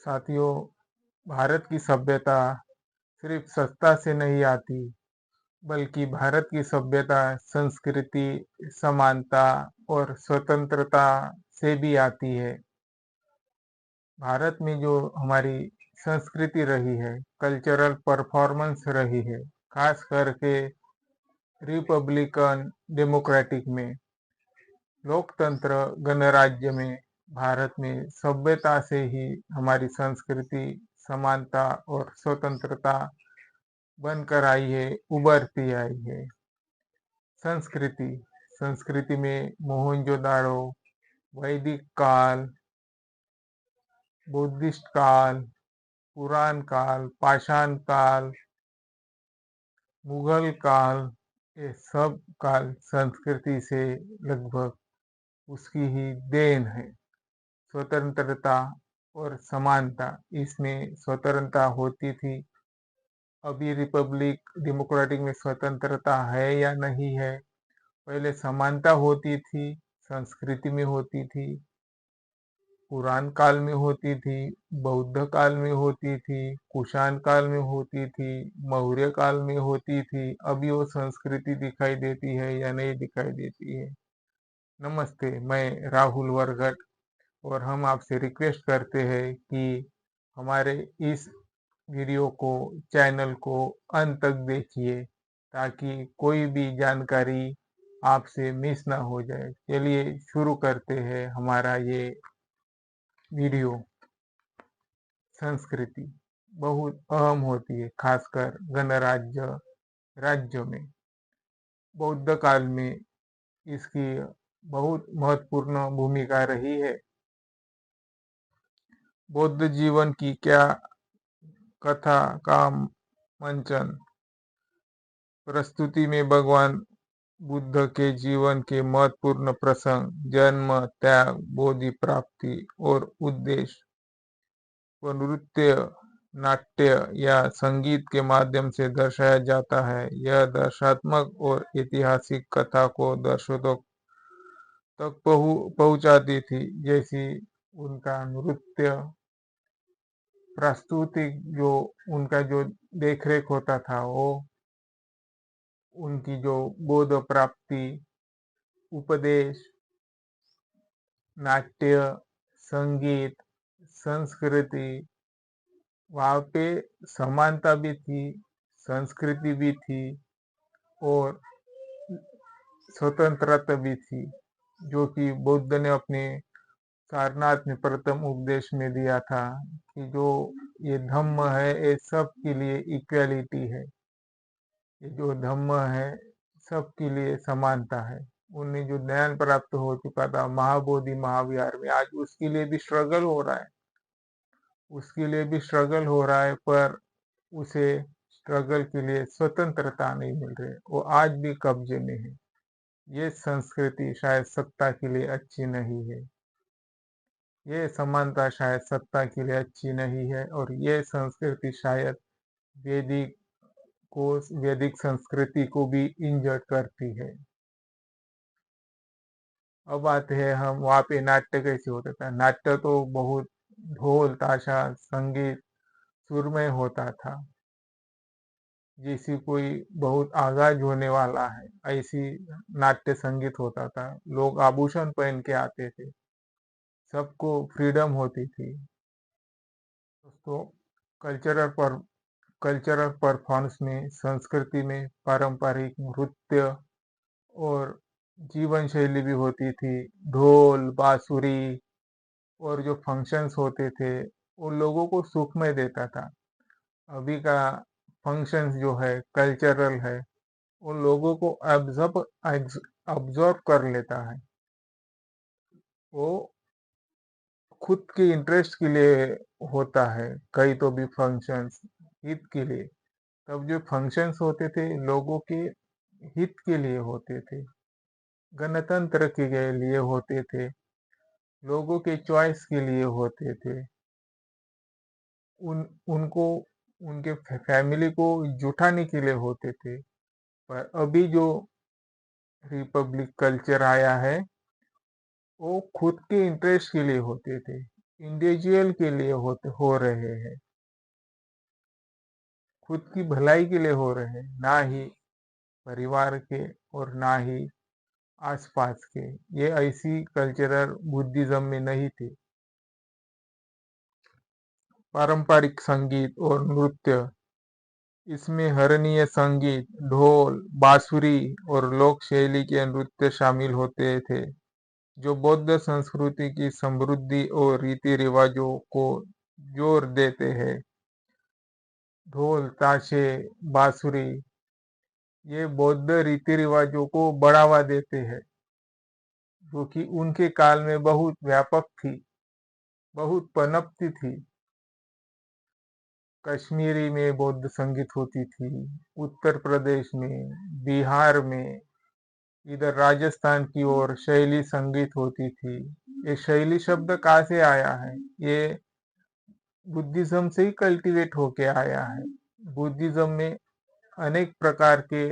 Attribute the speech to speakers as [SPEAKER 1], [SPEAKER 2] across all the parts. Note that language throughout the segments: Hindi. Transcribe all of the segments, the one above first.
[SPEAKER 1] साथियों, भारत की सभ्यता सिर्फ सत्ता से नहीं आती, बल्कि भारत की सभ्यता संस्कृति, समानता और स्वतंत्रता से भी आती है। भारत में जो हमारी संस्कृति रही है, कल्चरल परफॉर्मेंस रही है, खास करके रिपब्लिकन डेमोक्रेटिक में, लोकतंत्र गणराज्य में, भारत में सभ्यता से ही हमारी संस्कृति, समानता और स्वतंत्रता बनकर आई है, उभरती आई है। संस्कृति संस्कृति में मोहनजोदाड़ो, वैदिक काल, बुद्धिस्ट काल, पुराण काल, पाषाण काल, मुगल काल, ये सब काल संस्कृति से लगभग उसकी ही देन है। स्वतंत्रता और समानता, इसमें स्वतंत्रता होती थी। अभी रिपब्लिक डेमोक्रेटिक में स्वतंत्रता है या नहीं है। पहले समानता होती थी, संस्कृति में होती थी, पुराण काल में होती थी, बौद्ध काल में होती थी, कुषाण काल में होती थी, मौर्य काल में होती थी। अभी वो संस्कृति दिखाई देती है या नहीं दिखाई देती है। नमस्ते, मैं राहुल वरगट और हम आपसे रिक्वेस्ट करते हैं कि हमारे इस वीडियो को, चैनल को अंत तक देखिए, ताकि कोई भी जानकारी आपसे मिस ना हो जाए। चलिए शुरू करते हैं हमारा ये वीडियो। संस्कृति बहुत अहम होती है, खासकर गणराज्य राज्यों में। बौद्ध काल में इसकी बहुत महत्वपूर्ण भूमिका रही है। बौद्ध जीवन की क्या कथा का मंचन प्रस्तुति में भगवान बुद्ध के जीवन के महत्वपूर्ण प्रसंग, जन्म, त्याग, बोधि प्राप्ति और उद्देश्य को नृत्य, नाट्य या संगीत के माध्यम से दर्शाया जाता है। यह दर्शात्मक और ऐतिहासिक कथा को दर्शकों तक पहुंचाती थी, जैसी उनका नृत्य प्रस्तुति, जो उनका जो देखरेख होता था, वो उनकी जो बोध प्राप्ति, उपदेश, नाट्य, संगीत, संस्कृति, वहाँ पे समानता भी थी, संस्कृति भी थी और स्वतंत्रता भी थी, जो कि बुद्ध ने अपने सारनाथ में प्रथम उपदेश में दिया था कि जो ये धम्म है, ये सबके लिए इक्वलिटी है। ये जो धम्म है, सबके लिए समानता है। उन्हें जो ज्ञान प्राप्त हो चुका था महाबोधि महाविहार में, आज उसके लिए भी स्ट्रगल हो रहा है। उसके लिए भी स्ट्रगल हो रहा है, पर उसे स्ट्रगल के लिए स्वतंत्रता नहीं मिल रही, वो आज भी कब्जे में है। ये संस्कृति शायद सत्ता के लिए अच्छी नहीं है, ये समानता शायद सत्ता के लिए अच्छी नहीं है, और ये संस्कृति शायद वैदिक को वैदिक संस्कृति को भी इंजर्ड करती है। अब आते हैं हम वहाँ पे नाट्य कैसे होता था। नाट्य तो बहुत ढोल ताशा संगीत सुरमय होता था, जैसी कोई बहुत आगाज होने वाला है, ऐसी नाट्य संगीत होता था। लोग आभूषण पहन के आते थे, सबको फ्रीडम होती थी। दोस्तों, कल्चरल पर कल्चरल परफॉर्मेंस में, संस्कृति में पारंपरिक नृत्य और जीवन शैली भी होती थी। ढोल, बांसुरी और जो फंक्शंस होते थे, वो लोगों को सुखमय देता था। अभी का फंक्शंस जो है, कल्चरल है, उन लोगों को ऑब्जर्व कर लेता है। वो खुद के इंटरेस्ट के लिए होता है, कई तो भी फंक्शंस हित के लिए। तब जो फंक्शंस होते थे, लोगों के हित के लिए होते थे, गणतंत्र के लिए होते थे, लोगों के चॉइस के लिए होते थे। उनको उनके फैमिली को जुटाने के लिए होते थे। पर अभी जो रिपब्लिक कल्चर आया है, वो खुद के इंटरेस्ट के लिए होते थे। इंडिविजुअल के लिए हो रहे हैं, खुद की भलाई के लिए हो रहे हैं, ना ही परिवार के और ना ही आसपास के। ये ऐसी कल्चरल बुद्धिज्म में नहीं थे। पारंपरिक संगीत और नृत्य, इसमें हरणीय संगीत, ढोल, बांसुरी और लोक शैली के नृत्य शामिल होते थे, जो बौद्ध संस्कृति की समृद्धि और रीति रिवाजों को जोर देते हैं। ढोल, ताशे, बांसुरी ये बौद्ध रीति रिवाजों को बढ़ावा देते हैं, जो कि उनके काल में बहुत व्यापक थी, बहुत पनपती थी। कश्मीरी में बौद्ध संगीत होती थी, उत्तर प्रदेश में, बिहार में, इधर राजस्थान की ओर शैली संगीत होती थी। ये शैली शब्द कहाँ से आया है? ये बुद्धिज्म से ही कल्टीवेट होके आया है। बुद्धिज्म में अनेक प्रकार के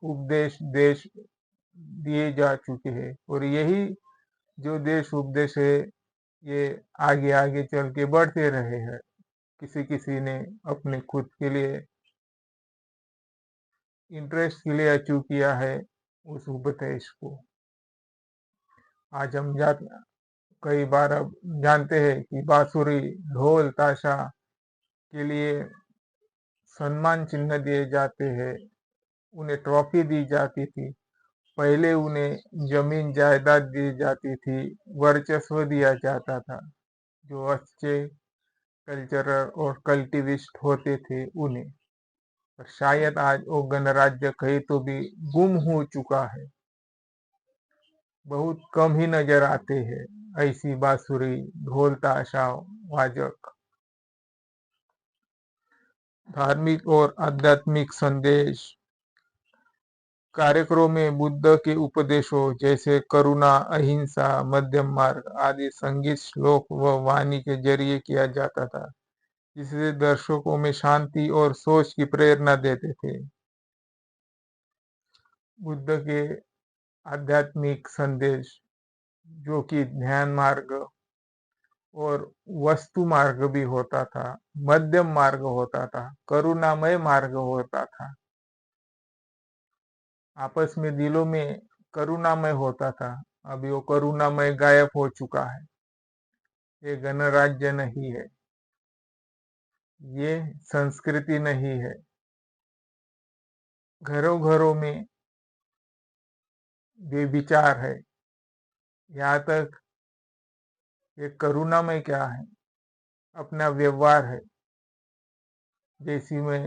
[SPEAKER 1] उपदेश देश दिए जा चुके हैं, और यही जो देश उपदेश है ये आगे आगे चल के बढ़ते रहे हैं। किसी किसी ने अपने खुद के लिए इंटरेस्ट के लिए अचीव किया है उस उपदेश को। आज हम कई बार अब जानते हैं कि बांसुरी, ढोल, ताशा के लिए सम्मान चिन्ह दिए जाते हैं, उन्हें ट्रॉफी दी जाती थी। पहले उन्हें जमीन जायदाद दी जाती थी, वर्चस्व दिया जाता था। जो अच्छे कल्चरल और कल्टिविस्ट होते थे उन्हें। पर शायद आज वो गणराज्य कहीं तो भी गुम हो चुका है, बहुत कम ही नजर आते हैं ऐसी बांसुरी, ढोल, ताशा वादक। धार्मिक और आध्यात्मिक संदेश, कार्यक्रमों में बुद्ध के उपदेशों जैसे करुणा, अहिंसा, मध्यम मार्ग आदि संगीत, श्लोक व वाणी के जरिए किया जाता था, जिससे दर्शकों में शांति और सोच की प्रेरणा देते थे। बुद्ध के आध्यात्मिक संदेश, जो कि ध्यान मार्ग और वस्तु मार्ग भी होता था, मध्यम मार्ग होता था, करुणामय मार्ग होता था, आपस में दिलों में करुणामय होता था। अभी वो करुणामय गायब हो चुका है। ये गणराज्य नहीं है, ये संस्कृति नहीं है। घरों घरों में बेविचार है। यहाँ तक ये करुणामय क्या है, अपना व्यवहार है। जैसी मैं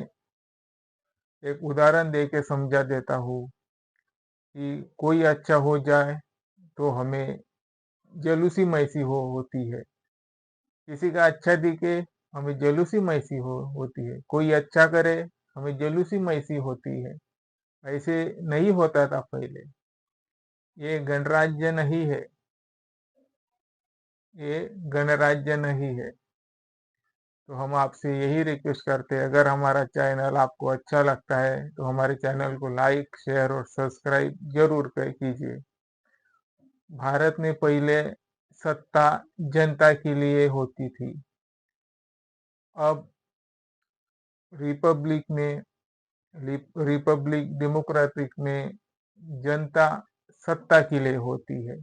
[SPEAKER 1] एक उदाहरण दे के समझा देता हूँ कि कोई अच्छा हो जाए तो हमें जलूसी महसी होती है। किसी का अच्छा दिखे हमें जलूसी महसी होती है। कोई अच्छा करे हमें जलूसी महसी होती है। ऐसे नहीं होता था पहले। ये गणराज्य नहीं है, ये गणराज्य नहीं है। तो हम आपसे यही रिक्वेस्ट करते हैं, अगर हमारा चैनल आपको अच्छा लगता है तो हमारे चैनल को लाइक, शेयर और सब्सक्राइब जरूर कीजिए। भारत में पहले सत्ता जनता के लिए होती थी, अब रिपब्लिक में रिपब्लिक डेमोक्रेटिक में जनता सत्ता के लिए होती है।